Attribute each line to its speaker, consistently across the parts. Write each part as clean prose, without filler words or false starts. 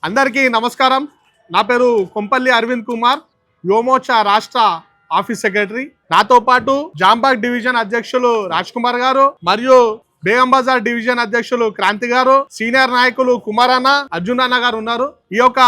Speaker 1: అందరికీ నమస్కారం. నా పేరు కొంపల్లి అరవింద్ కుమార్, యువమోర్చా రాష్ట్ర ఆఫీస్ సెక్రటరీ. నాతో పాటు జాంబాగ్ డివిజన్ అధ్యక్షులు రాజ్ కుమార్ గారు మరియు బేగం బజార్ డివిజన్ అధ్యక్షులు క్రాంతి గారు, సీనియర్ నాయకులు కుమార్ అన్న, అర్జున్ అన్న గారు ఉన్నారు. ఈ యొక్క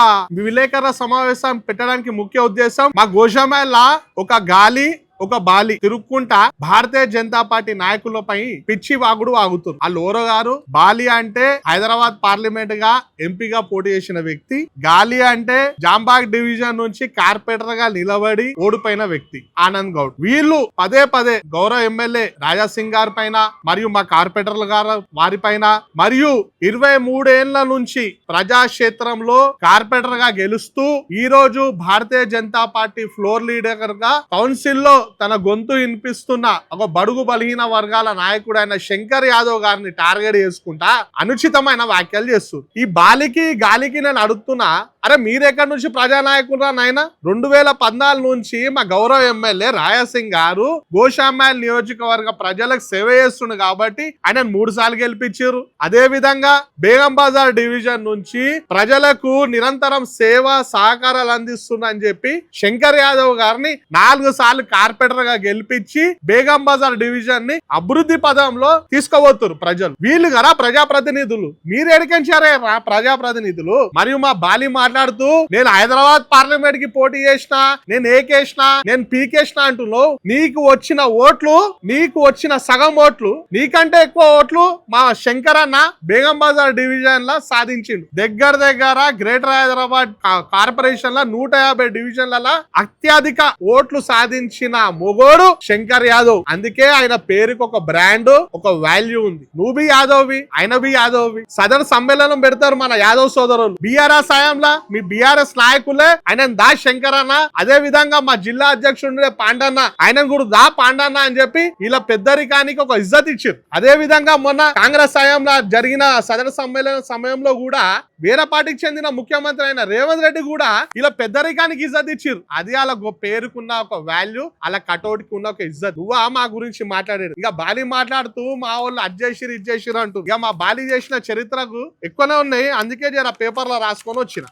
Speaker 1: విలేకరుల సమావేశం పెట్టడానికి ముఖ్య ఉద్దేశం, మా గోషామేళ ఒక గాలి ఒక బాలి తిరుక్కుంటా భారతీయ జనతా పార్టీ నాయకులపై పిచ్చి వాగుడు వాగుతున్నారు. ఆ లోరో గారు బాలి అంటే హైదరాబాద్ పార్లమెంట్ గా ఎంపీగా పోటీ చేసిన వ్యక్తి, గాలి అంటే జాంబాగ్ డివిజన్ నుంచి కార్పొరేటర్ గా నిలబడి ఓడిపోయిన వ్యక్తి ఆనంద్ గౌడ్. వీళ్ళు పదే పదే గౌరవ ఎమ్మెల్యే రాజా సింగ్ గారి పైన మరియు మా కార్పొరేటర్ల గారు వారి పైన మరియు 23 ఏళ్ల నుంచి ప్రజాక్షేత్రంలో కార్పొరేటర్ గా గెలుస్తూ ఈ రోజు Bharatiya Janata party floor leader గా కౌన్సిల్ లో తన గొంతు వినిపిస్తున్న ఒక బడుగు బలహీన వర్గాల నాయకుడు అయిన శంకర్ యాదవ్ గారిని టార్గెట్ చేసుకుంటా అనుచితమైన వ్యాఖ్యలు చేస్తుంది. ఈ బాలికి గాలికి నేను అడుగుతున్నా, అరే మీరెక్కడి నుంచి ప్రజానాయకుడురా నాయన? 2014 నుంచి మా గౌరవ ఎమ్మెల్యే రాయాసింగ్ గారు గోషామేళ నియోజకవర్గ ప్రజలకు సేవ చేస్తుండు కాబట్టి ఆయన 3 సార్లు గెలిపించారు. అదే విధంగా బేగం బజార్ డివిజన్ నుంచి ప్రజలకు నిరంతరం సేవ సహకారాలు అందిస్తుందని చెప్పి శంకర్ యాదవ్ గారిని 4 సార్లు కార్పొరేటర్ గా గెలిపించి బేగం బజార్ డివిజన్ ని అభివృద్ధి పదంలో తీసుకోబోతున్నారు ప్రజలు. వీళ్ళు కదా ప్రజాప్రతినిధులు. మీరు ఎడికించారే ప్రజాప్రతినిధులు. మరియు మా బాలి మాట్లాడుతూ నేను హైదరాబాద్ పార్లమెంట్ కి పోటీ చేసినా, నేను ఏకేసినా, నేను పీకేసినా అంటున్నావు. నీకు వచ్చిన ఓట్లు, నీకు వచ్చిన సగం ఓట్లు, నీకంటే ఎక్కువ ఓట్లు మా శంకర్ అన్న బేగం బజార్ డివిజన్ లా సాధించిండు. దగ్గర గ్రేటర్ హైదరాబాద్ కార్పొరేషన్ ల 150 డివిజన్ల అత్యధిక ఓట్లు సాధించిన మొగోడు శంకర్ యాదవ్. అందుకే ఆయన పేరుకి ఒక బ్రాండ్, ఒక వాల్యూ ఉంది. నువ్వు బి యాదవ్వి, ఆయన బి యాదవ్వి. సదరు సమ్మేళనం పెడతారు మన యాదవ్ సోదరులు. బీఆర్ఎస్ హయాంలా మీ బీఆర్ఎస్ నాయకులే ఆయన దా శంకర్ అన్న, అదే విధంగా మా జిల్లా అధ్యక్షుడు పాండన్న, ఆయన కూడా దా పాండన్న అని చెప్పి ఇలా పెద్దరికానికి ఒక ఇజ్జత్ ఇచ్చారు. అదే విధంగా మొన్న కాంగ్రెస్ హయాంలో జరిగిన సదరు సమ్మేళన సమయంలో కూడా వేరే పార్టీకి చెందిన ముఖ్యమంత్రి అయిన రేవంత్ రెడ్డి కూడా ఇలా పెద్దరికానికి ఇజ్జత్ ఇచ్చారు. అది అలా పేరుకున్న ఒక వాల్యూ, అలా కటౌట్ కి ఉన్న ఒక ఇజ్జత్. నువ్వా మా గురించి మాట్లాడారు. ఇక బాలి మాట్లాడుతూ మా వాళ్ళు అది చేసిరు ఇది చేసిరు అంటూ ఇక మా బాలి చేసిన చరిత్రకు ఎక్కువనే ఉన్నాయి. అందుకే జర పేపర్ లో రాసుకొని వచ్చిన.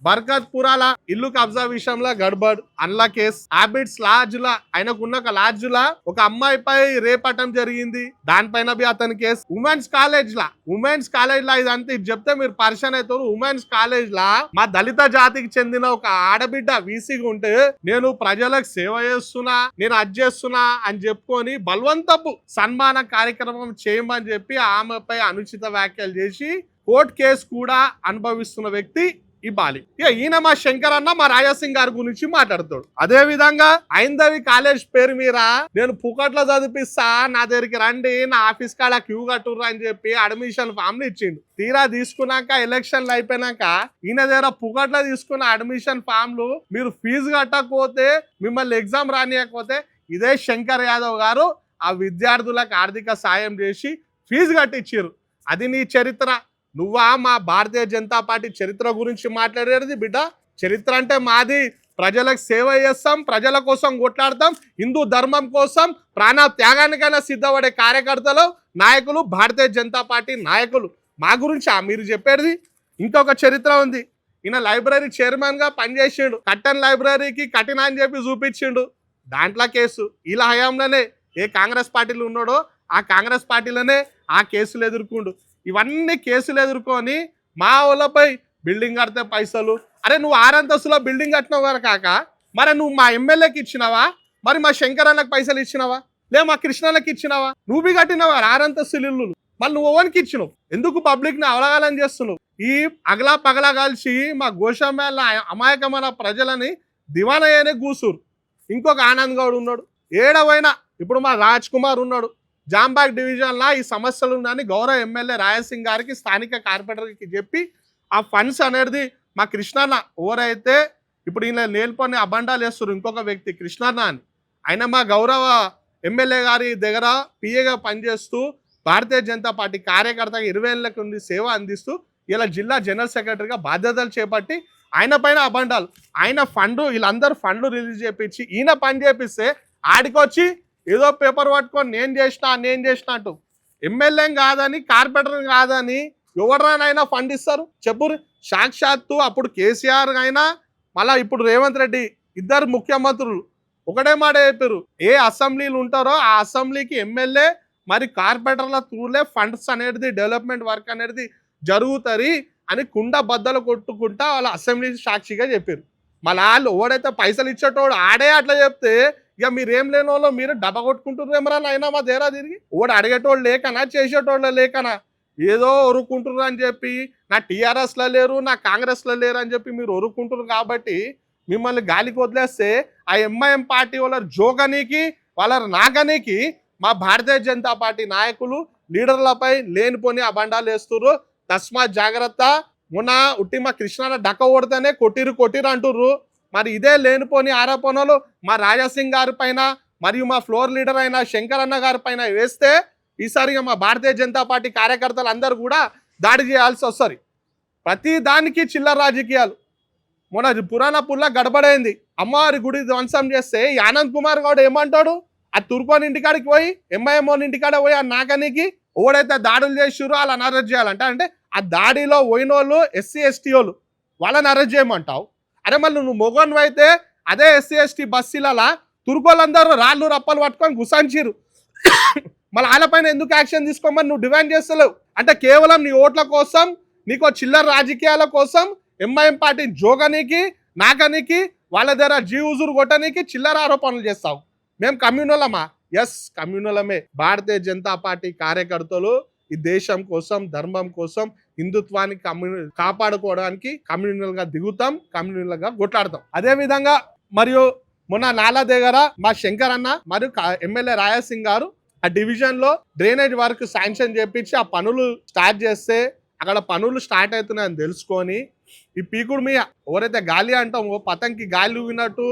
Speaker 1: బర్కత్ పురాల ఇల్లు కబ్జా విషయంలో గడ్బడ్, అండ్ల కేసు, హ్యాబిట్స్ లాడ్జ్ లా ఆయనకున్న ఒక లాడ్జ్ లా ఒక అమ్మాయిపై రేపటం జరిగింది, దానిపైన బి అతని కేసు. ఉమెన్స్ కాలేజ్ లా ఇదంతా ఇది చెప్తే మీరు పరిచయం అవుతారు. ఉమెన్స్ కాలేజ్ లా మా దళిత జాతికి చెందిన ఒక ఆడబిడ్డ వీసీగా ఉంటే నేను ప్రజలకు సేవ చేస్తున్నా, నేను అది చేస్తున్నా అని చెప్పుకొని బలవంతపు సన్మాన కార్యక్రమం చేయమని చెప్పి ఆమెపై అనుచిత వ్యాఖ్యలు చేసి కోర్టు కేసు కూడా అనుభవిస్తున్న వ్యక్తి ఈ బాలి. ఇక ఈయన మా శంకర్ అన్న మా రాజాసింగ్ గారి గురించి మాట్లాడతాడు. అదే విధంగా ఐందవి కాలేజ్ పేరు మీద నేను పుకట్లో చదివిపిస్తా, నా దగ్గరికి రండి, నా ఆఫీస్ కాడ క్యూ కట్టుర్రా అని చెప్పి అడ్మిషన్ ఫామ్ ఇచ్చిండు. తీరా తీసుకున్నాక ఎలక్షన్లు అయిపోయినాక ఈయన దగ్గర పుకట్లో తీసుకున్న అడ్మిషన్ ఫామ్లు మీరు ఫీజు కట్టకపోతే, మిమ్మల్ని ఎగ్జామ్ రానియకపోతే ఇదే శంకర్ యాదవ్ గారు ఆ విద్యార్థులకు ఆర్థిక సాయం చేసి ఫీజు కట్టించారు. అది నీ చరిత్ర. నువ్వా మా భారతీయ జనతా పార్టీ చరిత్ర గురించి మాట్లాడేది? బిడ్డ, చరిత్ర అంటే మాది. ప్రజలకు సేవ చేస్తాం, ప్రజల కోసం కొట్లాడతాం, హిందూ ధర్మం కోసం ప్రాణ త్యాగానికైనా సిద్ధపడే కార్యకర్తలు, నాయకులు, భారతీయ జనతా పార్టీ నాయకులు. మా గురించి మీరు చెప్పేది. ఇంకొక చరిత్ర ఉంది. ఈయన లైబ్రరీ చైర్మన్ గా పనిచేసిండు. కట్టన్ లైబ్రరీకి కఠిన అని చెప్పి చూపించిండు, దాంట్లో కేసు. ఇలా హయాంలోనే ఏ కాంగ్రెస్ పార్టీలు ఉన్నాడో ఆ కాంగ్రెస్ పార్టీలోనే ఆ కేసులు ఎదుర్కొండు. ఇవన్నీ కేసులు ఎదుర్కొని మా వాళ్ళపై బిల్డింగ్ కడితే పైసలు. అరే నువ్వు 6 అంతస్తులో బిల్డింగ్ కట్టినావు కదా కాక, మరి నువ్వు మా ఎమ్మెల్యేకి ఇచ్చినావా? మరి మా శంకరన్నకు పైసలు ఇచ్చినావా? లే మా కృష్ణన్నకి ఇచ్చినావా? నువ్వు కట్టినావా 6 అంతస్తులు ఇల్లు? మళ్ళీ నువ్వు ఓవనికి ఇచ్చినావు. ఎందుకు పబ్లిక్ ని అవలగాలని చేస్తున్నావు? ఈ అగలా పగలా కలిసి మా గోషామేళ అమాయకమైన ప్రజలని దివానయ్యనే కూసురు. ఇంకొక ఆనంద్ గౌడ్ ఉన్నాడు. ఏడవైనా ఇప్పుడు మా రాజ్ కుమార్ ఉన్నాడు. జాంబాగ్ డివిజన్ లా ఈ సమస్యలు ఉన్నాయని గౌరవ ఎమ్మెల్యే రాయసింగ్ గారికి స్థానిక కార్పొరేటర్కి చెప్పి ఆ ఫండ్స్ అనేది మా కృష్ణన్న ఎవరైతే ఇప్పుడు ఈయన నేల్పొని అబండాలు వేస్తారు ఇంకొక వ్యక్తి కృష్ణన్న అని, ఆయన మా గౌరవ ఎమ్మెల్యే గారి దగ్గర పిఏగా పనిచేస్తూ భారతీయ జనతా పార్టీ కార్యకర్తగా 20 ఏళ్ళకి ఉండి సేవ అందిస్తూ ఇలా జిల్లా జనరల్ సెక్రటరీగా బాధ్యతలు చేపట్టి ఆయన పైన అబండాలు, ఆయన ఫండ్, వీళ్ళందరూ ఫండ్లు రిలీజ్ చేపించి ఈయన పని చేపిస్తే ఆడికొచ్చి ఏదో పేపర్ పట్టుకొని నేను చేసిన అంటూ ఎమ్మెల్యే కాదని, కార్పొరేటర్ కాదని ఎవరినైనా ఫండ్ ఇస్తారు చెప్పు. సాక్షాత్తు అప్పుడు కేసీఆర్ అయినా మళ్ళీ ఇప్పుడు రేవంత్ రెడ్డి ఇద్దరు ముఖ్యమంత్రులు ఒకటే మాట చెప్పారు, ఏ అసెంబ్లీలు ఉంటారో ఆ అసెంబ్లీకి ఎమ్మెల్యే మరి కార్పొరేటర్ల త్రూలే ఫండ్స్ అనేది డెవలప్మెంట్ వర్క్ అనేది జరుగుతుంది అని కుండ బద్దలు కొట్టుకుంటా వాళ్ళ అసెంబ్లీ సాక్షిగా చెప్పారు. మళ్ళీ వాళ్ళు ఓడైతే పైసలు ఇచ్చేటోడు ఆడే అట్లా చెప్తే ఇక మీరేం లేని వాళ్ళు మీరు డబ్బ కొట్టుకుంటున్నారా అయినా మా దేరా తిరిగి ఓడు అడిగేటోళ్ళు లేకనా చేసేటోళ్ళు లేకనా ఏదో ఒరుక్కుంటున్నారు అని చెప్పి నా టీఆర్ఎస్లో లేరు నా కాంగ్రెస్లో లేరు అని చెప్పి మీరు ఒరుక్కుంటున్నారు కాబట్టి మిమ్మల్ని గాలికి వదిలేస్తే ఆ ఎంఐఎం పార్టీ వాళ్ళ జోగనీకి వాళ్ళ నాగనీకి మా భారతీయ జనతా పార్టీ నాయకులు లీడర్లపై లేనిపోని అబండాలు వేస్తుర్రు. తస్మాత్ జాగ్రత్త. మొన్న ఉట్టి మా కృష్ణ డక్క కొడితేనే కొట్టిరు అంటుర్రు. మరి ఇదే లేనిపోని ఆరోపణలు మా రాజాసింగ్ గారి పైన మరియు మా ఫ్లోర్ లీడర్ అయిన శంకర్ అన్న గారి పైన వేస్తే ఈసారిగా మా భారతీయ జనతా పార్టీ కార్యకర్తలు అందరూ కూడా దాడి చేయాల్సి వస్తుంది. ప్రతి దానికి చిల్లర రాజకీయాలు. మొన్న పురాణపూర్లో గడబడైంది, అమ్మవారి గుడి ధ్వంసం చేస్తే ఆనంద్ కుమార్ గౌడ్ ఏమంటాడు, ఆ తుర్కోని ఇంటికాడికి పోయి ఎంఐఎంఓని ఇంటికాడ పోయి ఆ నాగనికి ఓడైతే దాడులు చేసిర్రో వాళ్ళని అరెస్ట్ చేయాలంట. అంటే ఆ దాడిలో పోయిన వాళ్ళు ఎస్సీ ఎస్టీ వాళ్ళు వాళ్ళని అరెస్ట్ చేయమంటావు. అరే మళ్ళీ నువ్వు మొగోన్వి అయితే అదే ఎస్సీ ఎస్టీ బస్సులలో తుర్కోళ్ళందరూ రాళ్ళు రప్పలు పట్టుకొని గుసాంచిరు. మళ్ళీ వాళ్ళపైన ఎందుకు యాక్షన్ తీసుకోమని నువ్వు డిమాండ్ చేస్తలేవు. అంటే కేవలం నీ ఓట్ల కోసం నీకు చిల్లర రాజకీయాల కోసం ఎంఐఎం పార్టీని జోగనీకి నాగనీకి వాళ్ళ దగ్గర జీవుజురు కొట్టనీకి చిల్లర ఆరోపణలు చేస్తావు. మేము కమ్యూనలమా? ఎస్ కమ్యూనలమే. భారతీయ జనతా పార్టీ కార్యకర్తలు ఈ దేశం కోసం ధర్మం కోసం హిందుత్వాన్ని కాపాడుకోవడానికి కమ్యూనల్ గా దిగుతాం, కమ్యూనల్ గా కొట్లాడతాం. అదే విధంగా మరియు మొన్న నాలా దగ్గర మా శంకర్ అన్న మరియు ఎమ్మెల్యే రాయసింగ్ గారు ఆ డివిజన్ లో డ్రైనేజ్ వర్క్ శాంక్షన్ చేపించి ఆ పనులు స్టార్ట్ చేస్తే అక్కడ పనులు స్టార్ట్ అవుతున్నాయని తెలుసుకొని ఈ పీకుడు మీ ఎవరైతే గాలి అంటామో పతంకి గాలి ఊగినట్టు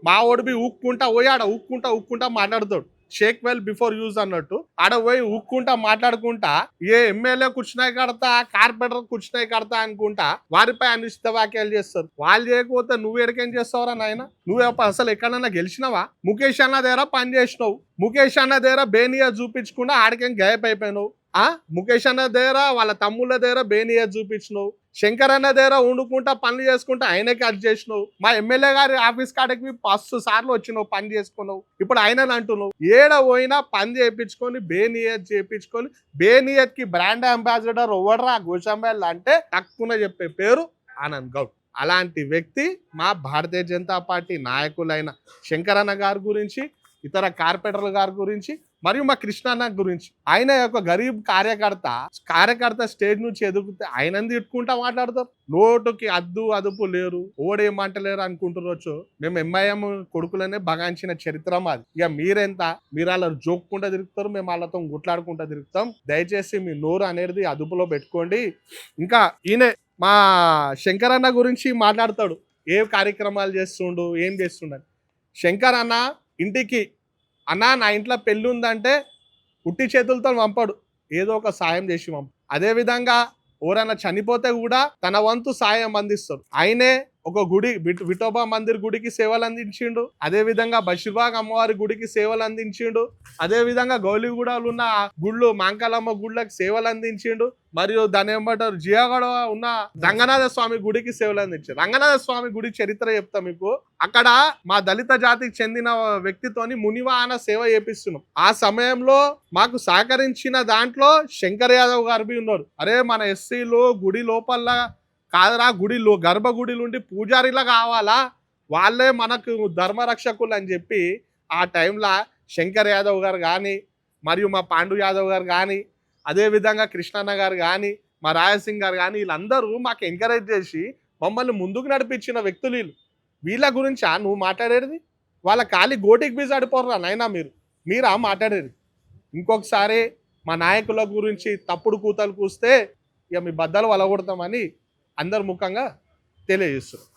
Speaker 1: మా ఓడిపి ఊక్కుంటా పోయి ఆడ ఊక్కుంటా మాట్లాడుతాడు. షేక్ వెల్ బిఫోర్ యూజ్ అన్నట్టు ఆడ పోయి ఊక్కుంటా మాట్లాడుకుంటా ఏ ఎమ్మెల్యే కూర్చున్నాయి కడతా కార్పొరేటర్ కూర్చున్నాయి కడతా అనుకుంటా వారిపై అనిశ్చిత వ్యాఖ్యలు చేస్తారు. వాళ్ళు చేయకపోతే నువ్వు ఎడకేం చేస్తావురా నాయన? నువ్వు అసలు ఎక్కడన్నా గెలిచినావా? ముఖేష్ అన్న దగ్గర పని చేసినావు, ముఖేష్ అన్న దగ్గర బేనియా చూపించకుండా ఆడికేం గాయప్ అయిపోయినావు. ముఖేష్ అన్న దగ్గర వాళ్ళ తమ్ముళ్ళ దగ్గర బేనియా చూపించినావు, శంకర్ అన్న దగ్గర వండుకుంటా పనులు చేసుకుంటా ఆయనకి అది చేసినావు. మా ఎమ్మెల్యే గారి ఆఫీస్ కాడికి 10 సార్లు వచ్చినావు, పని చేసుకున్నావు. ఇప్పుడు ఆయన అంటున్నావు ఏడ పోయినా పని చేయించుకొని బేనియత్ చేయించుకొని బేనియత్ కి బ్రాండ్ అంబాసిడర్ ఎవడరా గోషంబెల్ అంటే తక్కువ చెప్పే పేరు ఆనంద్ గౌడ్. అలాంటి వ్యక్తి మా భారతీయ జనతా పార్టీ నాయకులైన శంకర్ అన్న గారి గురించి, ఇతర కార్పొరేటర్ల గారి గురించి మరియు మా కృష్ణన్న గురించి, ఆయన యొక్క గరీబ్ కార్యకర్త స్టేజ్ నుంచి ఎదుగుతే ఆయన తిట్టుకుంటా మాట్లాడతారు. నోటుకి అదుపు లేరు, ఓడేమంటలేరు అనుకుంటున్నారు. మేము ఎంఐఎం కొడుకులనే బగాంచిన చరిత్ర మాది. ఇక మీరెంత, మీరు అలా జోక్కుంటా తిరుగుతారు, మేము వాళ్ళతో గుట్లాడుకుంటా తిరుగుతాం. దయచేసి మీ నోరు అనేది అదుపులో పెట్టుకోండి. ఇంకా ఈయన మా శంకర్ అన్న గురించి మాట్లాడతాడు, ఏ కార్యక్రమాలు చేస్తుండు ఏం చేస్తుండని. శంకర్ అన్న ఇంటికి అన్నా నా ఇంట్లో పెళ్ళి ఉందంటే ఉట్టి చేతులతో పంపడు, ఏదో ఒక సాయం చేసి పంపు. అదేవిధంగా ఎవరైనా చనిపోతే కూడా తన వంతు సాయం అందిస్తాడు. ఆయనే ఒక గుడి విఠోబా మందిర్ గుడికి సేవలు అందించిండు, అదే విధంగా బషీర్బాగ్ అమ్మవారి గుడికి సేవలు అందించిండు, అదే విధంగా గౌలిగూడలో ఉన్న గుళ్ళు మాంకాలమ్మ గుళ్ళకి సేవలు అందించిండు, మరియు దాని ఏమంటారు జియాగడ ఉన్న రంగనాథ స్వామి గుడికి సేవలు అందించారు. రంగనాథ స్వామి గుడి చరిత్ర చెప్తా మీకు. అక్కడ మా దళిత జాతికి చెందిన వ్యక్తితోని మునివాహన సేవ చేపిస్తున్నాం. ఆ సమయంలో మాకు సహకరించిన దాంట్లో శంకర్ యాదవ్ గారు ఉన్నారు. అరే మన ఎస్సీలు గుడి లోపల కాదురా, గుడిలో గర్భగుడి నుండి పూజారిలా కావాలా, వాళ్ళే మనకు ధర్మరక్షకులు అని చెప్పి ఆ టైంలో శంకర్ యాదవ్ గారు కానీ మరియు మా పాండు యాదవ్ గారు కానీ అదేవిధంగా కృష్ణన్న గారు కానీ మా రాయసింగ్ గారు కానీ వీళ్ళందరూ మాకు ఎంకరేజ్ చేసి మమ్మల్ని ముందుకు నడిపించిన వ్యక్తులు వీళ్ళు. వీళ్ళ గురించా నువ్వు మాట్లాడేది? వాళ్ళ ఖాళీ గోటికి బీజ్ ఆడిపోర్రా నైనా మీరా మాట్లాడేది? ఇంకొకసారి మా నాయకుల గురించి తప్పుడు కూతలు కూస్తే ఇక మీ బద్దలు వలగొడతామని అందరు ముఖంగా తెలియజేస్తున్నారు.